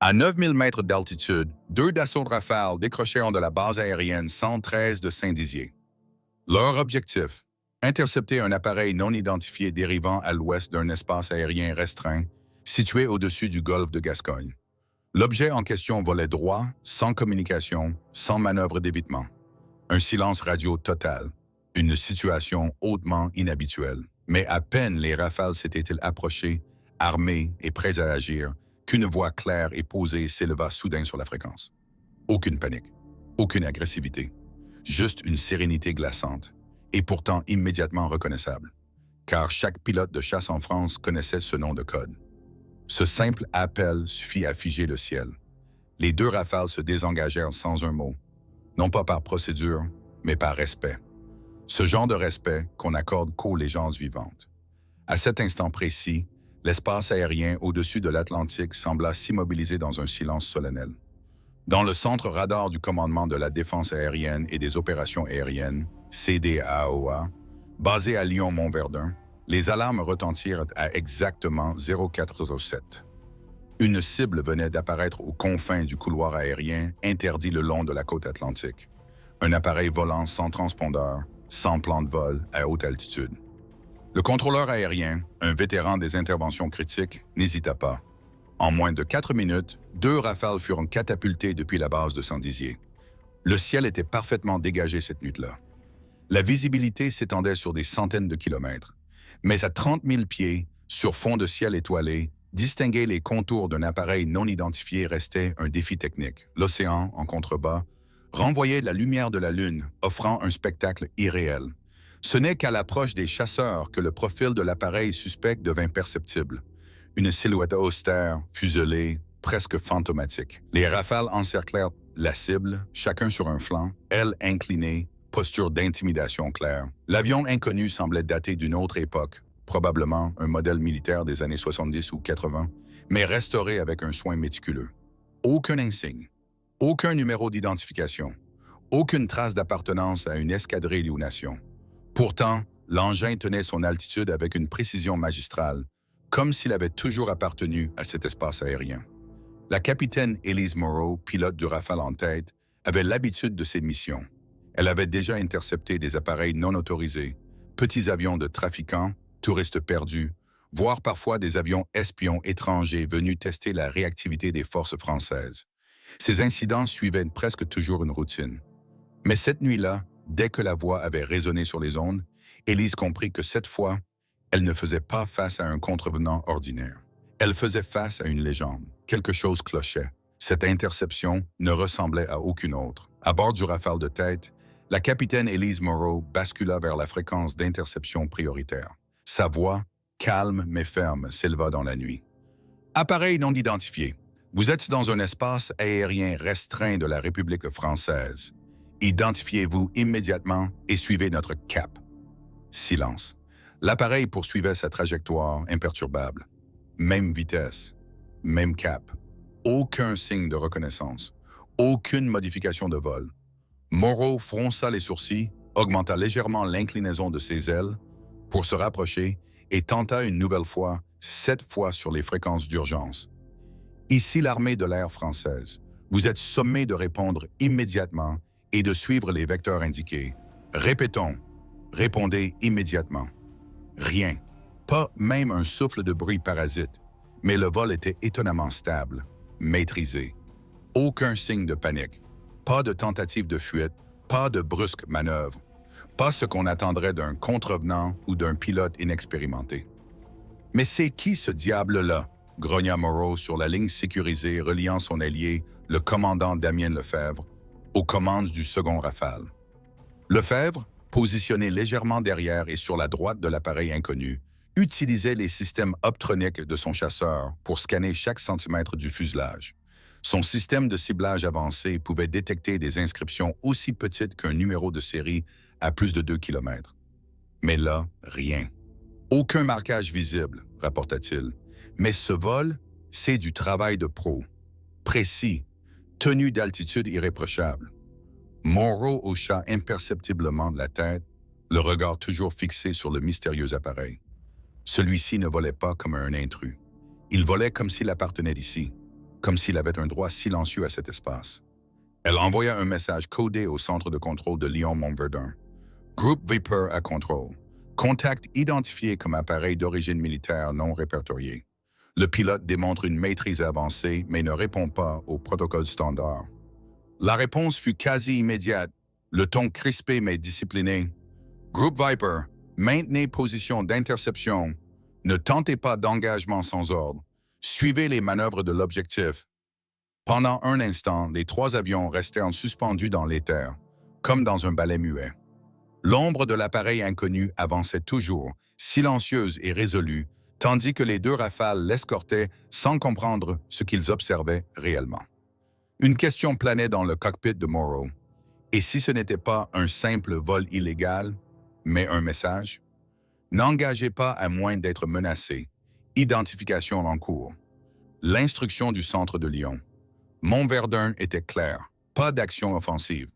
À 9000 mètres d'altitude, deux Dassault Rafale décrochèrent de la base aérienne 113 de Saint-Dizier. Leur objectif, intercepter un appareil non identifié dérivant à l'ouest d'un espace aérien restreint situé au-dessus du golfe de Gascogne. L'objet en question volait droit, sans communication, sans manœuvre d'évitement. Un silence radio total, une situation hautement inhabituelle. Mais à peine les Rafales s'étaient-ils approchés, armés et prêts à agir, qu'une voix claire et posée s'éleva soudain sur la fréquence. Aucune panique, aucune agressivité, juste une sérénité glaçante, et pourtant immédiatement reconnaissable, car chaque pilote de chasse en France connaissait ce nom de code. Ce simple appel suffit à figer le ciel. Les deux Rafales se désengagèrent sans un mot, non pas par procédure, mais par respect. Ce genre de respect qu'on accorde qu'aux légendes vivantes. À cet instant précis, l'espace aérien au-dessus de l'Atlantique sembla s'immobiliser dans un silence solennel. Dans le centre radar du commandement de la défense aérienne et des opérations aériennes, CDAOA, basé à Lyon-Montverdun, les alarmes retentirent à exactement 0407. Une cible venait d'apparaître aux confins du couloir aérien interdit le long de la côte atlantique. Un appareil volant sans transpondeur, sans plan de vol, à haute altitude. Le contrôleur aérien, un vétéran des interventions critiques, n'hésita pas. En moins de 4 minutes, deux Rafales furent catapultés depuis la base de Saint-Dizier. Le ciel était parfaitement dégagé cette nuit-là. La visibilité s'étendait sur des centaines de kilomètres. Mais à 30 000 pieds, sur fond de ciel étoilé, distinguer les contours d'un appareil non identifié restait un défi technique. L'océan, en contrebas, renvoyait la lumière de la Lune, offrant un spectacle irréel. Ce n'est qu'à l'approche des chasseurs que le profil de l'appareil suspect devint perceptible. Une silhouette austère, fuselée, presque fantomatique. Les Rafales encerclèrent la cible, chacun sur un flanc, ailes inclinées, posture d'intimidation claire. L'avion inconnu semblait dater d'une autre époque, probablement un modèle militaire des années 70 ou 80, mais restauré avec un soin méticuleux. Aucun insigne, aucun numéro d'identification, aucune trace d'appartenance à une escadrille ou nation. Pourtant, l'engin tenait son altitude avec une précision magistrale, comme s'il avait toujours appartenu à cet espace aérien. La capitaine Elise Moreau, pilote du Rafale en tête, avait l'habitude de ces missions. Elle avait déjà intercepté des appareils non autorisés, petits avions de trafiquants, touristes perdus, voire parfois des avions espions étrangers venus tester la réactivité des forces françaises. Ces incidents suivaient presque toujours une routine. Mais cette nuit-là, dès que la voix avait résonné sur les ondes, Élise comprit que cette fois, elle ne faisait pas face à un contrevenant ordinaire. Elle faisait face à une légende. Quelque chose clochait. Cette interception ne ressemblait à aucune autre. À bord du Rafale de tête, la capitaine Elise Moreau bascula vers la fréquence d'interception prioritaire. Sa voix, calme mais ferme, s'éleva dans la nuit. Appareil non identifié. Vous êtes dans un espace aérien restreint de la République française. Identifiez-vous immédiatement et suivez notre cap. Silence. L'appareil poursuivait sa trajectoire imperturbable. Même vitesse, même cap. Aucun signe de reconnaissance. Aucune modification de vol. Moreau fronça les sourcils, augmenta légèrement l'inclinaison de ses ailes pour se rapprocher et tenta une nouvelle fois, cette fois sur les fréquences d'urgence. Ici l'armée de l'air française. Vous êtes sommé de répondre immédiatement et de suivre les vecteurs indiqués. Répétons, répondez immédiatement. Rien, pas même un souffle de bruit parasite, mais le vol était étonnamment stable, maîtrisé. Aucun signe de panique, pas de tentative de fuite, pas de brusque manœuvre, pas ce qu'on attendrait d'un contrevenant ou d'un pilote inexpérimenté. Mais c'est qui ce diable-là? Grogna Moreau sur la ligne sécurisée reliant son allié, le commandant Damien Lefebvre, aux commandes du second Rafale. Lefebvre, positionné légèrement derrière et sur la droite de l'appareil inconnu, utilisait les systèmes optroniques de son chasseur pour scanner chaque centimètre du fuselage. Son système de ciblage avancé pouvait détecter des inscriptions aussi petites qu'un numéro de série à plus de 2 km. Mais là, rien. Aucun marquage visible, rapporta-t-il. Mais ce vol, c'est du travail de pro. Précis, tenue d'altitude irréprochable. Moreau hocha imperceptiblement de la tête, le regard toujours fixé sur le mystérieux appareil. Celui-ci ne volait pas comme un intrus. Il volait comme s'il appartenait ici, comme s'il avait un droit silencieux à cet espace. Elle envoya un message codé au centre de contrôle de Lyon-Montverdun. Groupe Viper à contrôle. Contact identifié comme appareil d'origine militaire non répertorié. Le pilote démontre une maîtrise avancée, mais ne répond pas au protocole standard. La réponse fut quasi immédiate, le ton crispé mais discipliné. Groupe Viper, maintenez position d'interception. Ne tentez pas d'engagement sans ordre. Suivez les manœuvres de l'objectif. Pendant un instant, les 3 avions restèrent suspendus dans l'éther, comme dans un ballet muet. L'ombre de l'appareil inconnu avançait toujours, silencieuse et résolue, tandis que les 2 rafales l'escortaient sans comprendre ce qu'ils observaient réellement. Une question planait dans le cockpit de Morrow. Et si ce n'était pas un simple vol illégal, mais un message? N'engagez pas à moins d'être menacé. Identification en cours. L'instruction du centre de Lyon. Montverdun était clair. Pas d'action offensive.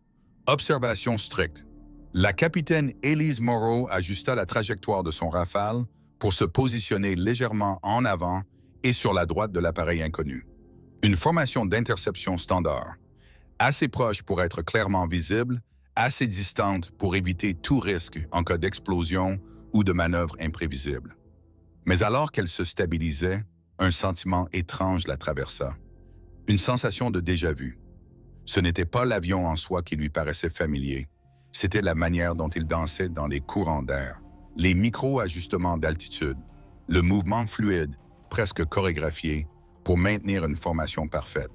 Observation stricte. La capitaine Elise Morrow ajusta la trajectoire de son Rafale pour se positionner légèrement en avant et sur la droite de l'appareil inconnu. Une formation d'interception standard. Assez proche pour être clairement visible, assez distante pour éviter tout risque en cas d'explosion ou de manœuvre imprévisible. Mais alors qu'elle se stabilisait, un sentiment étrange la traversa. Une sensation de déjà-vu. Ce n'était pas l'avion en soi qui lui paraissait familier. C'était la manière dont il dansait dans les courants d'air, les micro-ajustements d'altitude, le mouvement fluide, presque chorégraphié, pour maintenir une formation parfaite.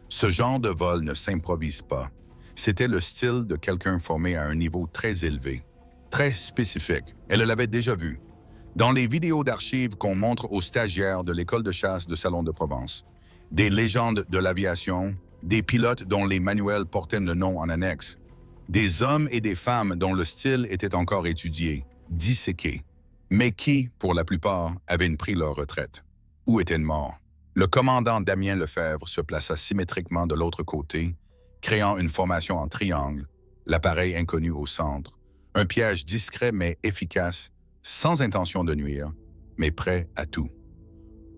Ce genre de vol ne s'improvise pas. C'était le style de quelqu'un formé à un niveau très élevé, très spécifique. Elle l'avait déjà vu. Dans les vidéos d'archives qu'on montre aux stagiaires de l'école de chasse de Salon de Provence, des légendes de l'aviation, des pilotes dont les manuels portaient le nom en annexe, des hommes et des femmes dont le style était encore étudié, disséqué, mais qui, pour la plupart, avaient pris leur retraite ou étaient morts. Le commandant Damien Lefebvre se plaça symétriquement de l'autre côté, créant une formation en triangle, l'appareil inconnu au centre, un piège discret mais efficace, sans intention de nuire, mais prêt à tout.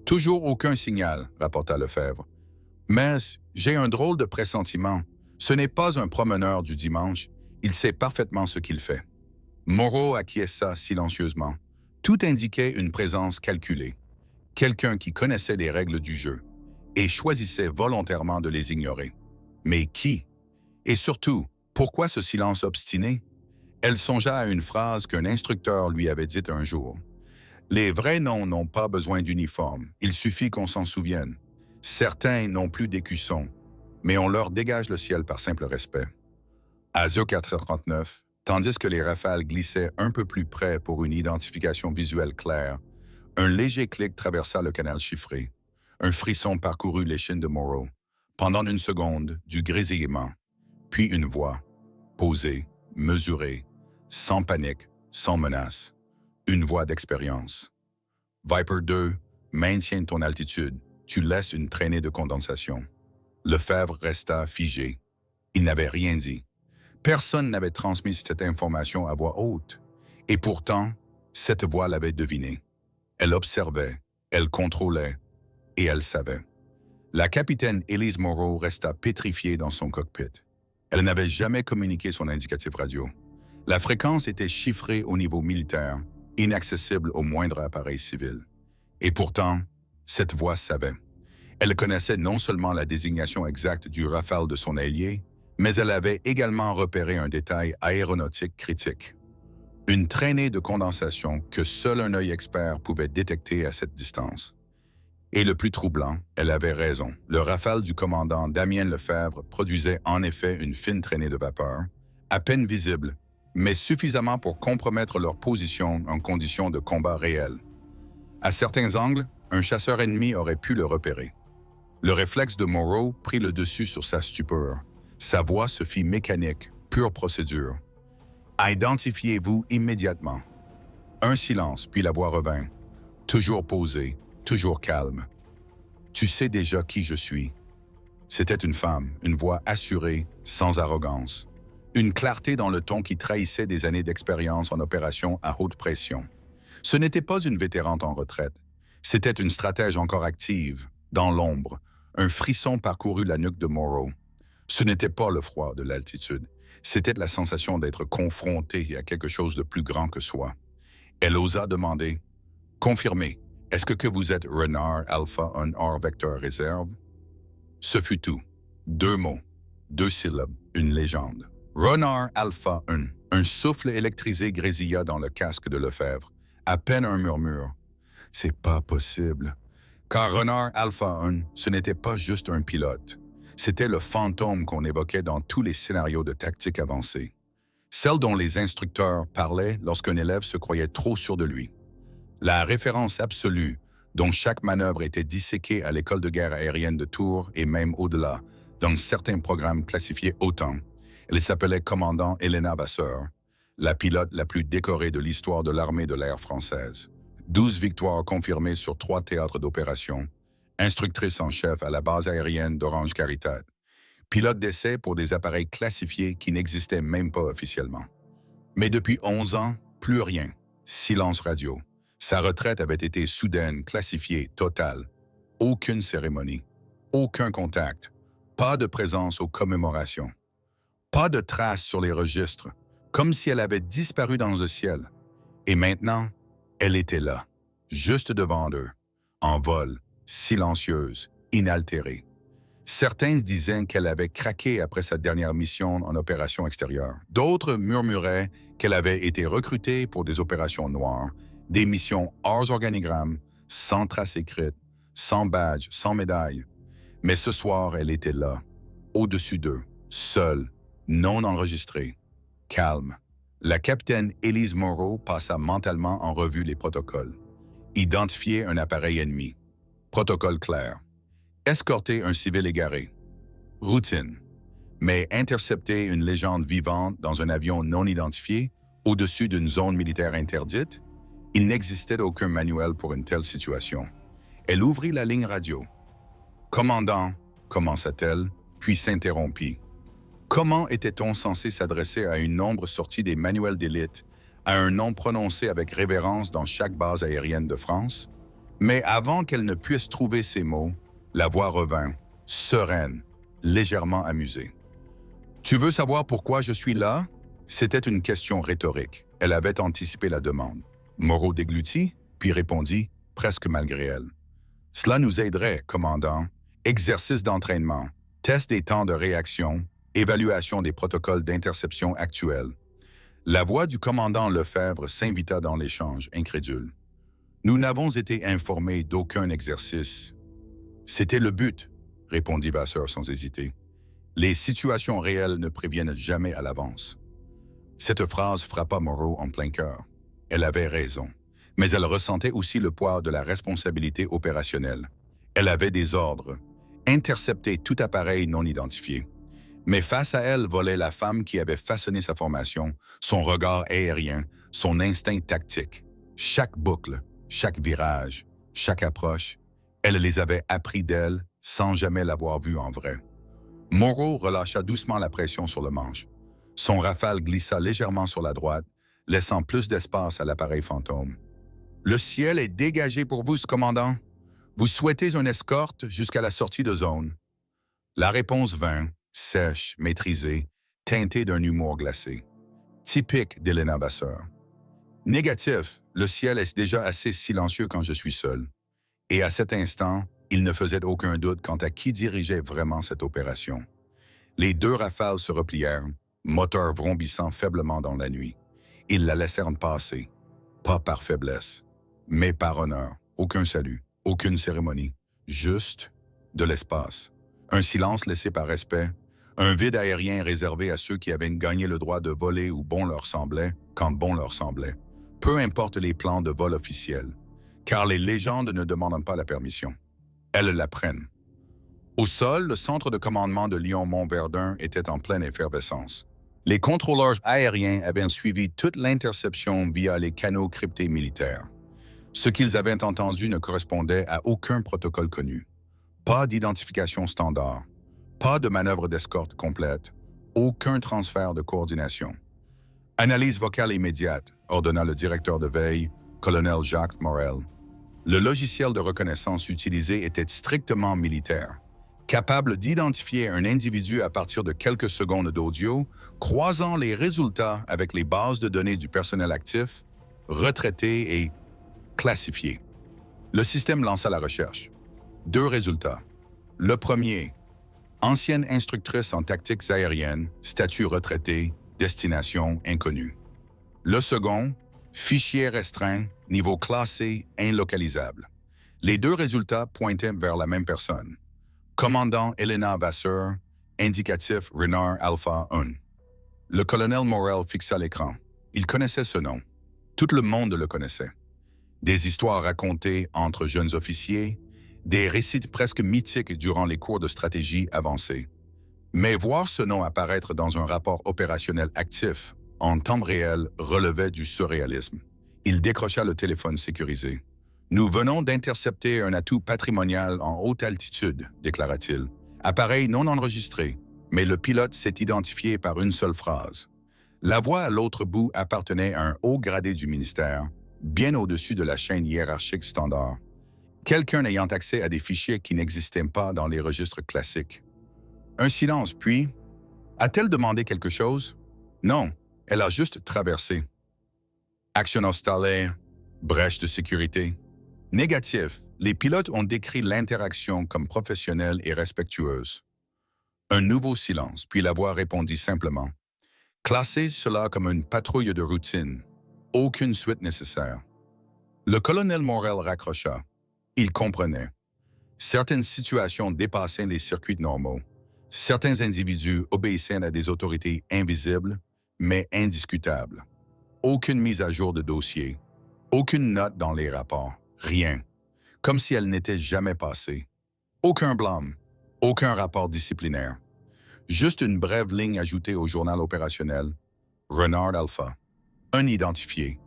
Toujours aucun signal, rapporta Lefebvre. Mais j'ai un drôle de pressentiment. Ce n'est pas un promeneur du dimanche, il sait parfaitement ce qu'il fait. Morrow acquiesça silencieusement. Tout indiquait une présence calculée. Quelqu'un qui connaissait les règles du jeu et choisissait volontairement de les ignorer. Mais qui? Et surtout, pourquoi ce silence obstiné? Elle songea à une phrase qu'un instructeur lui avait dite un jour. Les vrais noms n'ont pas besoin d'uniforme, il suffit qu'on s'en souvienne. Certains n'ont plus d'écussons, mais on leur dégage le ciel par simple respect. À 04h39, tandis que les rafales glissaient un peu plus près pour une identification visuelle claire, un léger clic traversa le canal chiffré. Un frisson parcourut l'échine de Morrow. Pendant une seconde, du grésillement, puis une voix, posée, mesurée, sans panique, sans menace. Une voix d'expérience. Viper 2, maintiens ton altitude. Tu laisses une traînée de condensation. Lefebvre resta figé. Il n'avait rien dit. Personne n'avait transmis cette information à voix haute. Et pourtant, cette voix l'avait deviné. Elle observait, elle contrôlait, et elle savait. La capitaine Elise Morrow resta pétrifiée dans son cockpit. Elle n'avait jamais communiqué son indicatif radio. La fréquence était chiffrée au niveau militaire, inaccessible au moindre appareil civil. Et pourtant, cette voix savait. Elle connaissait non seulement la désignation exacte du Rafale de son allié, mais elle avait également repéré un détail aéronautique critique. Une traînée de condensation que seul un œil expert pouvait détecter à cette distance. Et le plus troublant, elle avait raison. Le Rafale du commandant Damien Lefebvre produisait en effet une fine traînée de vapeur, à peine visible, mais suffisamment pour compromettre leur position en conditions de combat réel. À certains angles, un chasseur ennemi aurait pu le repérer. Le réflexe de Morrow prit le dessus sur sa stupeur. Sa voix se fit mécanique, pure procédure. Identifiez-vous immédiatement. Un silence, puis la voix revint. Toujours posée, toujours calme. Tu sais déjà qui je suis. C'était une femme, une voix assurée, sans arrogance. Une clarté dans le ton qui trahissait des années d'expérience en opération à haute pression. Ce n'était pas une vétérante en retraite. C'était une stratège encore active, dans l'ombre, Un frisson parcourut la nuque de Moreau. Ce n'était pas le froid de l'altitude, c'était la sensation d'être confronté à quelque chose de plus grand que soi. Elle osa demander « Confirmez, est-ce que vous êtes Renard Alpha 1 hors vecteur réserve ?» Ce fut tout. 2 mots, 2 syllabes, une légende. Renard Alpha 1. Un souffle électrisé grésilla dans le casque de Lefebvre. À peine un murmure. « C'est pas possible. » Car Renard Alpha 1, ce n'était pas juste un pilote. C'était le fantôme qu'on évoquait dans tous les scénarios de tactique avancée. Celle dont les instructeurs parlaient lorsqu'un élève se croyait trop sûr de lui. La référence absolue, dont chaque manœuvre était disséquée à l'école de guerre aérienne de Tours et même au-delà, dans certains programmes classifiés autant. Elle s'appelait commandant Elena Vasseur, la pilote la plus décorée de l'histoire de l'armée de l'air française. 12 victoires confirmées sur 3 théâtres d'opération, instructrice en chef à la base aérienne d'Orange Caritat, pilote d'essai pour des appareils classifiés qui n'existaient même pas officiellement. Mais depuis 11 ans, plus rien. Silence radio. Sa retraite avait été soudaine, classifiée, totale. Aucune cérémonie, aucun contact, pas de présence aux commémorations, pas de traces sur les registres, comme si elle avait disparu dans le ciel. Et maintenant, elle était là, juste devant eux, en vol, silencieuse, inaltérée. Certains disaient qu'elle avait craqué après sa dernière mission en opération extérieure. D'autres murmuraient qu'elle avait été recrutée pour des opérations noires, des missions hors organigramme, sans trace écrite, sans badge, sans médaille. Mais ce soir, elle était là, au-dessus d'eux, seule, non enregistrée, calme. La capitaine Élise Moreau passa mentalement en revue les protocoles. Identifier un appareil ennemi. Protocole clair. Escorter un civil égaré. Routine. Mais intercepter une légende vivante dans un avion non identifié, au-dessus d'une zone militaire interdite, il n'existait aucun manuel pour une telle situation. Elle ouvrit la ligne radio. « Commandant », commença-t-elle, puis s'interrompit. Comment était-on censé s'adresser à une nombre sortie des manuels d'élite, à un nom prononcé avec révérence dans chaque base aérienne de France? Mais avant qu'elle ne puisse trouver ces mots, la voix revint, sereine, légèrement amusée. « Tu veux savoir pourquoi je suis là ?» C'était une question rhétorique. Elle avait anticipé la demande. Moreau déglutit, puis répondit, presque malgré elle. « Cela nous aiderait, commandant. Exercice d'entraînement, test des temps de réaction, évaluation des protocoles d'interception actuels. » La voix du commandant Lefebvre s'invita dans l'échange, incrédule. « Nous n'avons été informés d'aucun exercice. » « C'était le but, » répondit Vasseur sans hésiter. « Les situations réelles ne préviennent jamais à l'avance. » Cette phrase frappa Moreau en plein cœur. Elle avait raison, mais elle ressentait aussi le poids de la responsabilité opérationnelle. Elle avait des ordres, intercepter tout appareil non identifié. Mais face à elle volait la femme qui avait façonné sa formation, son regard aérien, son instinct tactique. Chaque boucle, chaque virage, chaque approche, elle les avait appris d'elle sans jamais l'avoir vue en vrai. Moreau relâcha doucement la pression sur le manche. Son rafale glissa légèrement sur la droite, laissant plus d'espace à l'appareil fantôme. « Le ciel est dégagé pour vous, commandant. Vous souhaitez une escorte jusqu'à la sortie de zone. » La réponse vint, sèche, maîtrisée, teintée d'un humour glacé. Typique d'Elena Vasseur. « Négatif, le ciel est déjà assez silencieux quand je suis seul. » Et à cet instant, il ne faisait aucun doute quant à qui dirigeait vraiment cette opération. Les 2 rafales se replièrent, moteur vrombissant faiblement dans la nuit. Ils la laissèrent passer, pas par faiblesse, mais par honneur. Aucun salut, aucune cérémonie, juste de l'espace. Un silence laissé par respect, un vide aérien réservé à ceux qui avaient gagné le droit de voler où bon leur semblait, quand bon leur semblait. Peu importe les plans de vol officiels, car les légendes ne demandent pas la permission. Elles la prennent. Au sol, le centre de commandement de Lyon-Montverdun était en pleine effervescence. Les contrôleurs aériens avaient suivi toute l'interception via les canaux cryptés militaires. Ce qu'ils avaient entendu ne correspondait à aucun protocole connu. Pas d'identification standard, pas de manœuvre d'escorte complète, aucun transfert de coordination. « Analyse vocale immédiate », ordonna le directeur de veille, colonel Jacques Morel. Le logiciel de reconnaissance utilisé était strictement militaire. capable d'identifier un individu à partir de quelques secondes d'audio, croisant les résultats avec les bases de données du personnel actif, retraité et classifié. Le système lança la recherche. 2 résultats. Le premier, ancienne instructrice en tactiques aériennes, statut retraité, destination inconnue. Le second, fichier restreint, niveau classé, inlocalisable. Les 2 résultats pointaient vers la même personne. Commandant Elena Vasseur, indicatif Renard Alpha 1. Le colonel Morel fixa l'écran. Il connaissait ce nom. Tout le monde le connaissait. Des histoires racontées entre jeunes officiers, des récits presque mythiques durant les cours de stratégie avancée. Mais voir ce nom apparaître dans un rapport opérationnel actif, en temps réel, relevait du surréalisme. Il décrocha le téléphone sécurisé. « Nous venons d'intercepter un atout patrimonial en haute altitude », déclara-t-il. « Appareil non enregistré, mais le pilote s'est identifié par une seule phrase. » La voix à l'autre bout appartenait à un haut gradé du ministère, bien au-dessus de la chaîne hiérarchique standard. Quelqu'un ayant accès à des fichiers qui n'existaient pas dans les registres classiques. Un silence, puis... A-t-elle demandé quelque chose? Non, elle a juste traversé. Action hostile, brèche de sécurité. Négatif, les pilotes ont décrit l'interaction comme professionnelle et respectueuse. Un nouveau silence, puis la voix répondit simplement. Classez cela comme une patrouille de routine. Aucune suite nécessaire. Le colonel Morel raccrocha. Il comprenait. Certaines situations dépassaient les circuits normaux. Certains individus obéissaient à des autorités invisibles, mais indiscutables. Aucune mise à jour de dossier. Aucune note dans les rapports. Rien. Comme si elle n'était jamais passée. Aucun blâme. Aucun rapport disciplinaire. Juste une brève ligne ajoutée au journal opérationnel. Renard Alpha. Un identifié.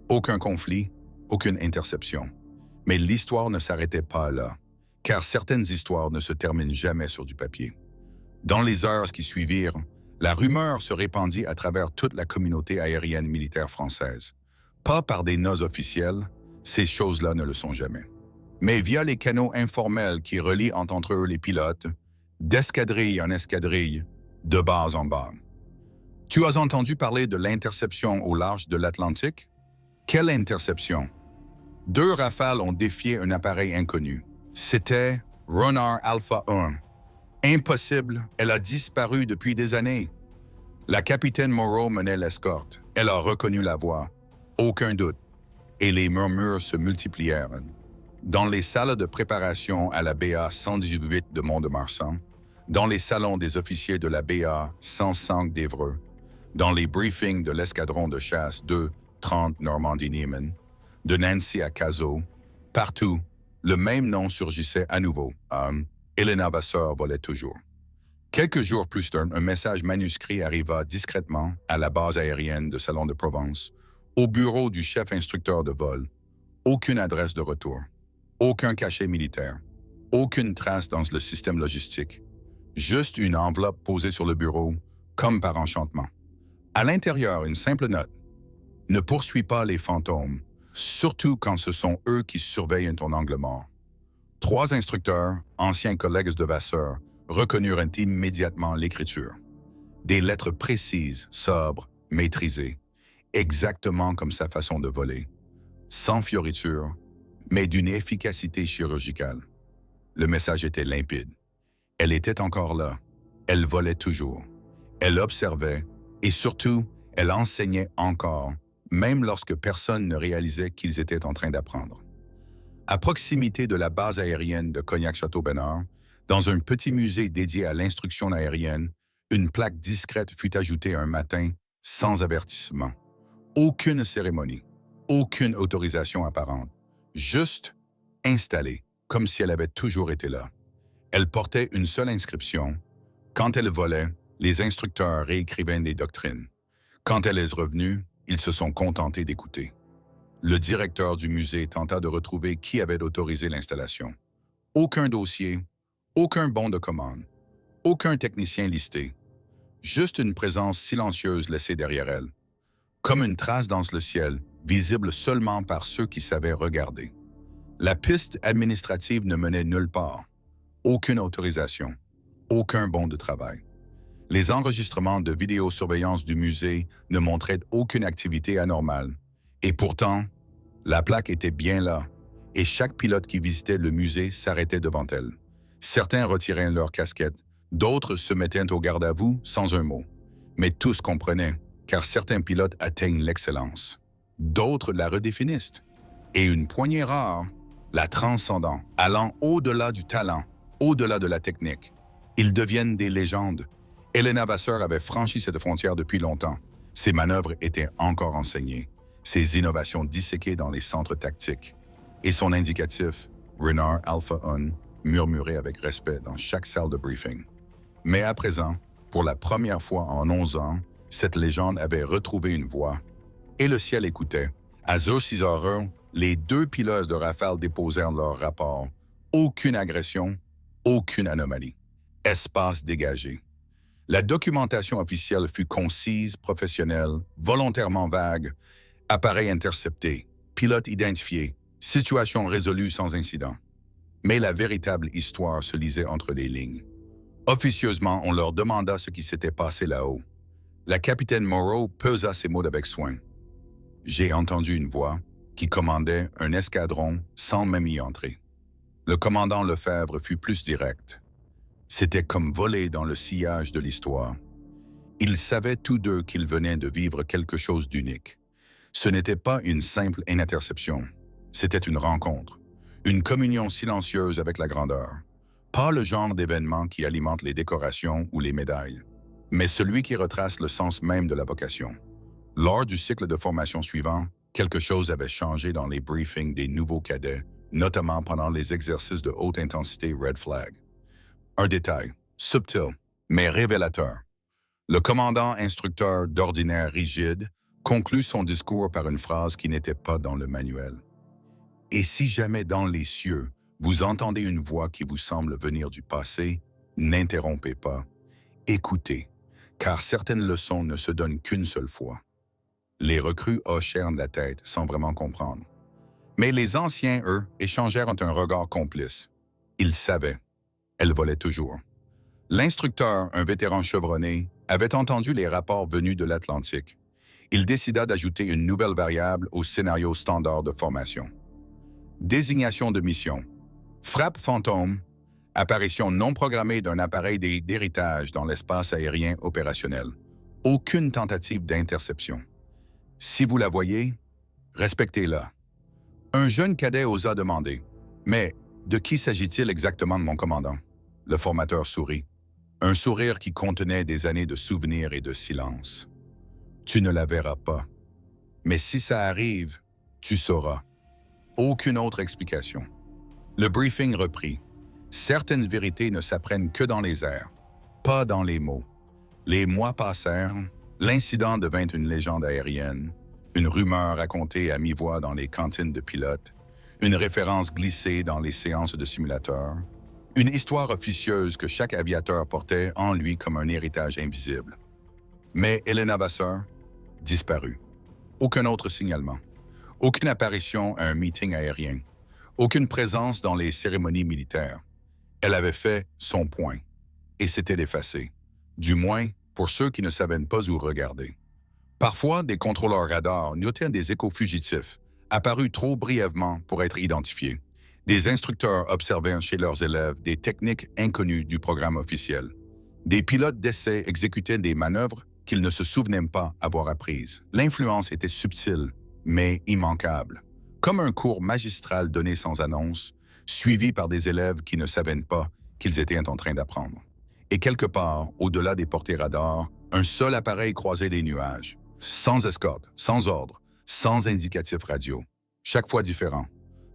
Aucun conflit. Aucune interception. Mais l'histoire ne s'arrêtait pas là, car certaines histoires ne se terminent jamais sur du papier. Dans les heures qui suivirent, la rumeur se répandit à travers toute la communauté aérienne militaire française. Pas par des notes officielles, ces choses-là ne le sont jamais. Mais via les canaux informels qui relient entre eux les pilotes, d'escadrille en escadrille, de base en base. Tu as entendu parler de l'interception au large de l'Atlantique? Quelle interception? 2 rafales ont défié un appareil inconnu. C'était Renard Alpha 1. Impossible, elle a disparu depuis des années. La capitaine Moreau menait l'escorte. Elle a reconnu la voix. Aucun doute. Et les murmures se multiplièrent. Dans les salles de préparation à la BA 118 de Mont-de-Marsan, dans les salons des officiers de la BA 105 d'Évreux, dans les briefings de l'escadron de chasse 230 Normandie-Niemen, de Nancy à Cazaux, partout, le même nom surgissait à nouveau. Elena Vasseur volait toujours. Quelques jours plus tard, un message manuscrit arriva discrètement à la base aérienne de Salon de Provence, au bureau du chef instructeur de vol. Aucune adresse de retour, aucun cachet militaire, aucune trace dans le système logistique. Juste une enveloppe posée sur le bureau, comme par enchantement. À l'intérieur, une simple note. Ne poursuis pas les fantômes, surtout quand ce sont eux qui surveillent ton angle mort. 3 instructeurs, anciens collègues de Vasseur, reconnurent immédiatement l'écriture. Des lettres précises, sobres, maîtrisées, exactement comme sa façon de voler. Sans fioriture, mais d'une efficacité chirurgicale. Le message était limpide. Elle était encore là. Elle volait toujours. Elle observait et surtout, elle enseignait encore, même lorsque personne ne réalisait qu'ils étaient en train d'apprendre. À proximité de la base aérienne de Cognac-Châteaubernard, dans un petit musée dédié à l'instruction aérienne, une plaque discrète fut ajoutée un matin, sans avertissement. Aucune cérémonie, aucune autorisation apparente, juste installée, comme si elle avait toujours été là. Elle portait une seule inscription. Quand elle volait, les instructeurs réécrivaient des doctrines. Quand elle est revenue, ils se sont contentés d'écouter. Le directeur du musée tenta de retrouver qui avait autorisé l'installation. Aucun dossier, aucun bon de commande, aucun technicien listé. Juste une présence silencieuse laissée derrière elle. Comme une trace dans le ciel, visible seulement par ceux qui savaient regarder. La piste administrative ne menait nulle part. Aucune autorisation, aucun bon de travail. Les enregistrements de vidéosurveillance du musée ne montraient aucune activité anormale. Et pourtant, la plaque était bien là, et chaque pilote qui visitait le musée s'arrêtait devant elle. Certains retiraient leur casquette, d'autres se mettaient au garde-à-vous sans un mot. Mais tous comprenaient, car certains pilotes atteignent l'excellence. D'autres la redéfinissent. Et une poignée rare, la transcendant, allant au-delà du talent, au-delà de la technique. Ils deviennent des légendes. Elena Vasseur avait franchi cette frontière depuis longtemps. Ses manœuvres étaient encore enseignées, ses innovations disséquées dans les centres tactiques. Et son indicatif, Renard Alpha 1, murmuré avec respect dans chaque salle de briefing. Mais à présent, pour la première fois en 11 ans, cette légende avait retrouvé une voix. Et le ciel écoutait. À 06h01, les 2 pilotes de Rafale déposèrent leur rapport. Aucune agression, aucune anomalie. Espace dégagé. La documentation officielle fut concise, professionnelle, volontairement vague. Appareil intercepté, pilote identifié, situation résolue sans incident. Mais la véritable histoire se lisait entre les lignes. Officieusement, on leur demanda ce qui s'était passé là-haut. La capitaine Moreau pesa ses mots avec soin. J'ai entendu une voix qui commandait un escadron sans même y entrer. Le commandant Lefebvre fut plus direct. C'était comme voler dans le sillage de l'histoire. Ils savaient tous deux qu'ils venaient de vivre quelque chose d'unique. Ce n'était pas une simple interception. C'était une rencontre, une communion silencieuse avec la grandeur. Pas le genre d'événement qui alimente les décorations ou les médailles, mais celui qui retrace le sens même de la vocation. Lors du cycle de formation suivant, quelque chose avait changé dans les briefings des nouveaux cadets, notamment pendant les exercices de haute intensité Red Flag. Un détail, subtil, mais révélateur. Le commandant instructeur d'ordinaire rigide conclut son discours par une phrase qui n'était pas dans le manuel. Et si jamais dans les cieux, vous entendez une voix qui vous semble venir du passé, n'interrompez pas. Écoutez, car certaines leçons ne se donnent qu'une seule fois. Les recrues hochèrent la tête sans vraiment comprendre. Mais les anciens, eux, échangèrent un regard complice. Ils savaient. Elle volait toujours. L'instructeur, un vétéran chevronné, avait entendu les rapports venus de l'Atlantique. Il décida d'ajouter une nouvelle variable au scénario standard de formation. Désignation de mission. Frappe fantôme. Apparition non programmée d'un appareil d'héritage dans l'espace aérien opérationnel. Aucune tentative d'interception. Si vous la voyez, respectez-la. Un jeune cadet osa demander « Mais de qui s'agit-il exactement de mon commandant ?» Le formateur sourit. Un sourire qui contenait des années de souvenirs et de silence. « Tu ne la verras pas. Mais si ça arrive, tu sauras. » Aucune autre explication. Le briefing reprit. Certaines vérités ne s'apprennent que dans les airs, pas dans les mots. Les mois passèrent, l'incident devint une légende aérienne, une rumeur racontée à mi-voix dans les cantines de pilotes, une référence glissée dans les séances de simulateurs, une histoire officieuse que chaque aviateur portait en lui comme un héritage invisible. Mais Elena Vasseur disparut. Aucun autre signalement. Aucune apparition à un meeting aérien. Aucune présence dans les cérémonies militaires. Elle avait fait son point, et s'était effacée, du moins pour ceux qui ne savaient pas où regarder. Parfois, des contrôleurs radars notaient des échos fugitifs, apparus trop brièvement pour être identifiés. Des instructeurs observaient chez leurs élèves des techniques inconnues du programme officiel. Des pilotes d'essai exécutaient des manœuvres qu'ils ne se souvenaient pas avoir apprises. L'influence était subtile, mais immanquable. Comme un cours magistral donné sans annonce, suivi par des élèves qui ne savaient pas qu'ils étaient en train d'apprendre. Et quelque part, au-delà des portées radars, un seul appareil croisait les nuages, sans escorte, sans ordre, sans indicatif radio, chaque fois différent.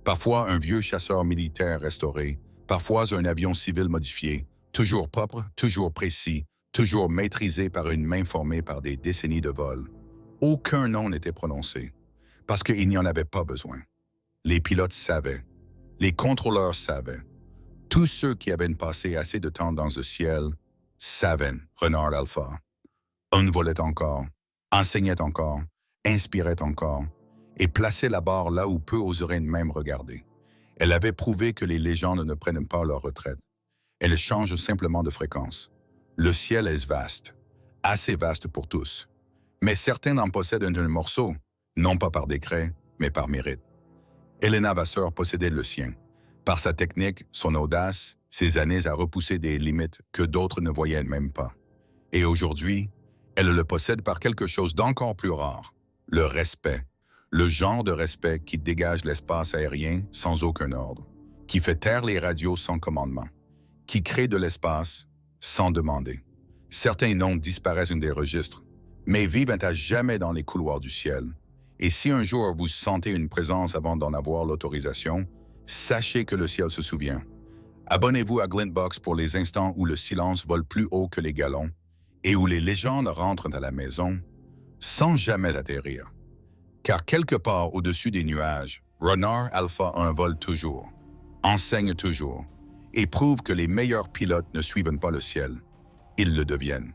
Parfois un vieux chasseur militaire restauré, parfois un avion civil modifié, toujours propre, toujours précis, toujours maîtrisé par une main formée par des décennies de vol. Aucun nom n'était prononcé, parce qu'il n'y en avait pas besoin. Les pilotes savaient. Les contrôleurs savaient. Tous ceux qui avaient passé assez de temps dans le ciel savaient Renard Alpha. On volait encore, enseignait encore, inspirait encore, et plaçait la barre là où peu oseraient même regarder. Elle avait prouvé que les légendes ne prennent pas leur retraite. Elle change simplement de fréquence. Le ciel est vaste, assez vaste pour tous. Mais certains en possèdent un morceau, non pas par décret, mais par mérite. Helena Vasseur possédait le sien. Par sa technique, son audace, ses années à repousser des limites que d'autres ne voyaient même pas. Et aujourd'hui, elle le possède par quelque chose d'encore plus rare, le respect. Le genre de respect qui dégage l'espace aérien sans aucun ordre, qui fait taire les radios sans commandement, qui crée de l'espace sans demander. Certains noms disparaissent des registres, mais vivent à jamais dans les couloirs du ciel. Et si un jour vous sentez une présence avant d'en avoir l'autorisation, sachez que le ciel se souvient. Abonnez-vous à Glintbox pour les instants où le silence vole plus haut que les galons et où les légendes rentrent à la maison sans jamais atterrir. Car quelque part au-dessus des nuages, Renard Alpha 1 vole toujours, enseigne toujours, et prouve que les meilleurs pilotes ne suivent pas le ciel, ils le deviennent.